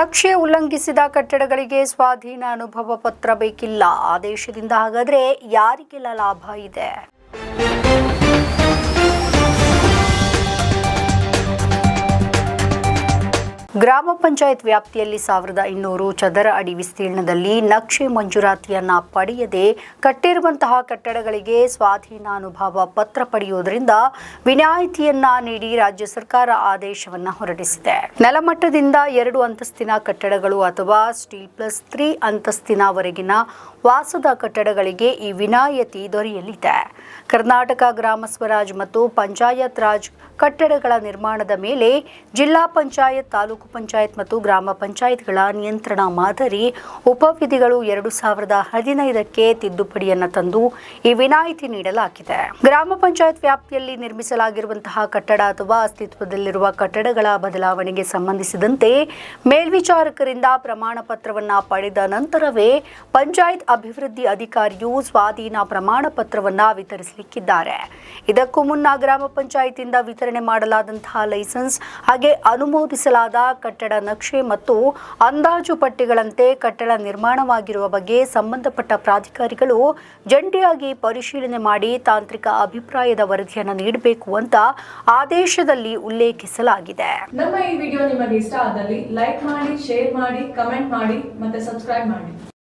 ನಕ್ಷೆ ಉಲ್ಲಂಘಿಸಿದ ಕಟ್ಟಡಗಳಿಗೆ ಸ್ವಾಧೀನ ಅನುಭವ ಪತ್ರ ಬೇಕಿಲ್ಲ. ಆದೇಶದಿಂದ ಹಾಗಾದ್ರೆ ಯಾರಿಗೆಲ್ಲ ಲಾಭ ಇದೆ? ಗ್ರಾಮ ಪಂಚಾಯತ್ ವ್ಯಾಪ್ತಿಯಲ್ಲಿ 1200 ಚದರ ಅಡಿ ವಿಸ್ತೀರ್ಣದಲ್ಲಿ ನಕ್ಷೆ ಮಂಜೂರಾತಿಯನ್ನ ಪಡೆಯದೆ ಕಟ್ಟಿರುವಂತಹ ಕಟ್ಟಡಗಳಿಗೆ ಸ್ವಾಧೀನಾನುಭವ ಪತ್ರ ಪಡೆಯುವುದರಿಂದ ವಿನಾಯಿತಿಯನ್ನ ನೀಡಿ ರಾಜ್ಯ ಸರ್ಕಾರ ಆದೇಶವನ್ನ ಹೊರಡಿಸಿದೆ. ನೆಲಮಟ್ಟದಿಂದ 2 ಅಂತಸ್ತಿನ ಕಟ್ಟಡಗಳು ಅಥವಾ ಸ್ಟೀಲ್ ಪ್ಲಸ್ 3 ಅಂತಸ್ತಿನವರೆಗಿನ ವಾಸದ ಕಟ್ಟಡಗಳಿಗೆ ಈ ವಿನಾಯಿತಿ ದೊರೆಯಲಿದೆ. ಕರ್ನಾಟಕ ಗ್ರಾಮ ಸ್ವರಾಜ್ ಮತ್ತು ಪಂಚಾಯತ್ ರಾಜ್ ಕಟ್ಟಡಗಳ ನಿರ್ಮಾಣದ ಮೇಲೆ ಜಿಲ್ಲಾ ಪಂಚಾಯತ್, ತಾಲೂಕು ಪಂಚಾಯತ್ ಮತ್ತು ಗ್ರಾಮ ಪಂಚಾಯತ್ಗಳ ನಿಯಂತ್ರಣ ಮಾದರಿ ಉಪವಿಧಿಗಳು 2015ಕ್ಕೆ ತಿದ್ದುಪಡಿಯನ್ನು ತಂದು ಈ ವಿನಾಯಿತಿ ನೀಡಲಾಗಿದೆ. ಗ್ರಾಮ ಪಂಚಾಯತ್ ವ್ಯಾಪ್ತಿಯಲ್ಲಿ ನಿರ್ಮಿಸಲಾಗಿರುವಂತಹ ಕಟ್ಟಡ ಅಥವಾ ಅಸ್ತಿತ್ವದಲ್ಲಿರುವ ಕಟ್ಟಡಗಳ ಬದಲಾವಣೆಗೆ ಸಂಬಂಧಿಸಿದಂತೆ ಮೇಲ್ವಿಚಾರಕರಿಂದ ಪ್ರಮಾಣ ಪತ್ರವನ್ನು ಪಡೆದ ನಂತರವೇ ಪಂಚಾಯತ್ ಅಭಿವೃದ್ಧಿ ಅಧಿಕಾರಿಯು ಸ್ವಾಧೀನ ಪ್ರಮಾಣ ಪತ್ರವನ್ನು ವಿತರಿಸಲಿಕ್ಕಿದ್ದಾರೆ. ಇದಕ್ಕೂ ಮುನ್ನ ಗ್ರಾಮ ಪಂಚಾಯತಿಯಿಂದ ವಿತರಣೆ ಮಾಡಲಾದಂತಹ ಲೈಸೆನ್ಸ್ ಹಾಗೆ ಅನುಮೋದಿಸಲಾದ ಕಟ್ಟಡ ನಕ್ಷೆ ಮತ್ತು ಅಂದಾಜು ಪಟ್ಟಿಗಳಂತೆ ಕಟ್ಟಡ ನಿರ್ಮಾಣವಾಗಿರುವ ಬಗ್ಗೆ ಸಂಬಂಧಪಟ್ಟ ಪ್ರಾಧಿಕಾರಿಗಳು ಜಂಟಿಯಾಗಿ ಪರಿಶೀಲನೆ ಮಾಡಿ ತಾಂತ್ರಿಕ ಅಭಿಪ್ರಾಯದ ವರದಿಯನ್ನು ನೀಡಬೇಕು ಅಂತ ಆದೇಶದಲ್ಲಿ ಉಲ್ಲೇಖಿಸಲಾಗಿದೆ. ನಮ್ಮ ಈ ವಿಡಿಯೋ ನಿಮಗೆ ಇಷ್ಟ ಆದಲ್ಲಿ ಲೈಕ್ ಮಾಡಿ, ಶೇರ್ ಮಾಡಿ, ಕಮೆಂಟ್ ಮಾಡಿ ಮತ್ತೆ ಸಬ್ಸ್ಕ್ರೈಬ್ ಮಾಡಿ.